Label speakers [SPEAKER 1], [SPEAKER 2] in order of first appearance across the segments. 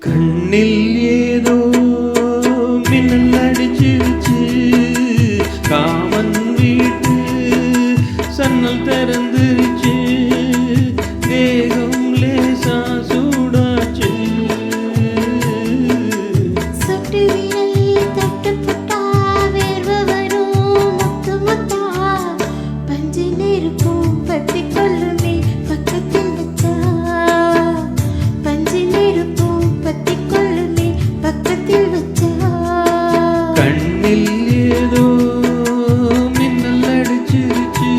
[SPEAKER 1] கண்ணில் ஏதோ மின்னல் அடிச்சிருச்சு, காமன் வீட்டு சன்னல் திறந்துருச்சு, தேகம் லேசா சூடாச்சு.
[SPEAKER 2] சொட்டு விரல் தட்டு புட்டா வேர்வை வரும் முத்து முத்தா, பஞ்சு நெருப்பும் பத்தி கொள்ளுமே பக்கத்தில் வச்சா, பஞ்சு நெருப்பும் பத்தி கொள்ளுமே பக்கத்தில் வச்சா.
[SPEAKER 1] கண்ணில் ஏதோ மின்னல் அடிச்சிருச்சு,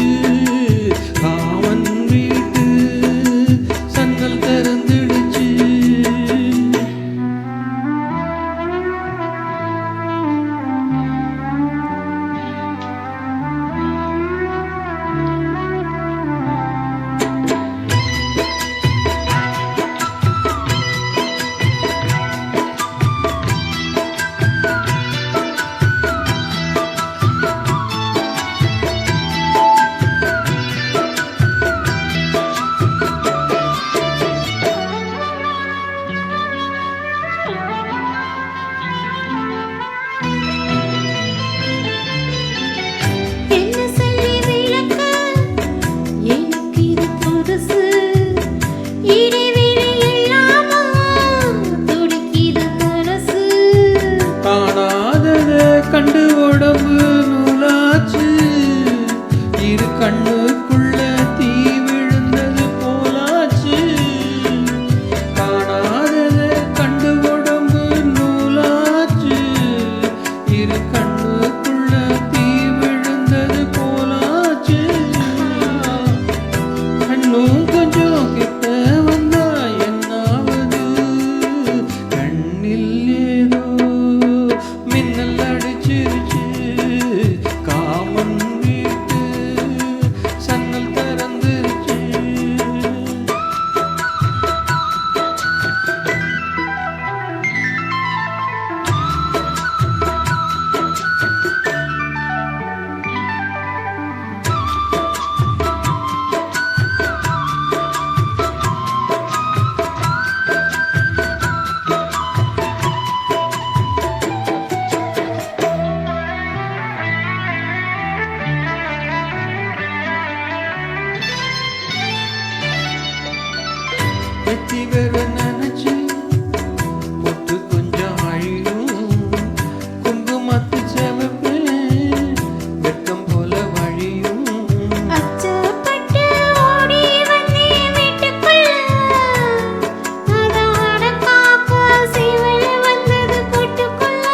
[SPEAKER 1] காமன் வீட்டு சன்னல் திறந்துடுச்சு.
[SPEAKER 2] என்ன சொல்லி விளக்க எனக்கு இது புதுசு, இடைவெளி இல்லாம துடிக்குது மனசு.
[SPEAKER 1] காணாதத கண்டு உடம்பு நூலாச்சு, இரு கண்ணுக்குள்ள தீ விழுந்தது போலாச்சு. காணாதத கண்டு உடம்பு நூலாச்சு, இரு கண்ணுக்குள்ள தீ விழுந்தது போலாச்சு. கண்ணும் கொஞ்சம் கிட்ட வந்தா என்னாவது, கண்ணில் ஏதோ மின்னல் அடிச்சிருச்சு, காமன் வீட்டு சன்னல் திறந்துருச்சு. வெற்றி பெற நினைச்சு பொட்டு கொஞ்சம் அழியும், குங்குமத்து செவப்பு வெட்கம் போல வழியும்.
[SPEAKER 2] அச்சப்பட்டு ஓடி வந்தே வீட்டுக்குள்ள, அதாட காக்க சிவல் வந்தது கூட்டுக்குள்ள.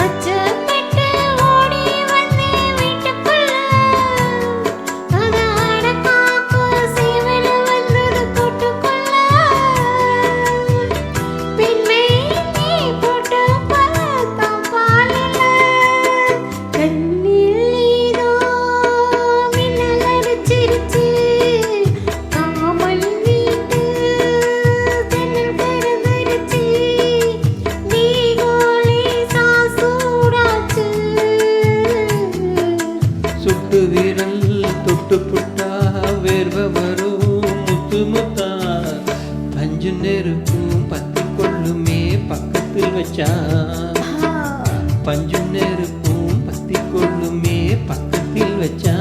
[SPEAKER 2] அச்சப்பட்டு ஓடி வந்தே வீட்டுக்குள்ள, அதாட காக்க சிவல் வந்தது கூட்டுக்குள்ள. பின்னை நீ போட்டு பார்த்தா பாலில, கண்ணில் ஏதோ மின்னல் அடிச்சிருச்சு, காமல் வீட்டு ஜன்னல் திறந்துருச்சு, நீகோலேசா சூடாச்சு.
[SPEAKER 1] சுட்டு விரல் தொட்டு புட்டா வேர்வை வரும் முத்து முத்தா, பஞ்சு நெருப்பும் பத்தி கொள்ளுமே பக்கத்தில் வச்சா, பஞ்சு நெருப்பும் பத்தி கொள்ளுமே பக்கத்தில் வச்சா.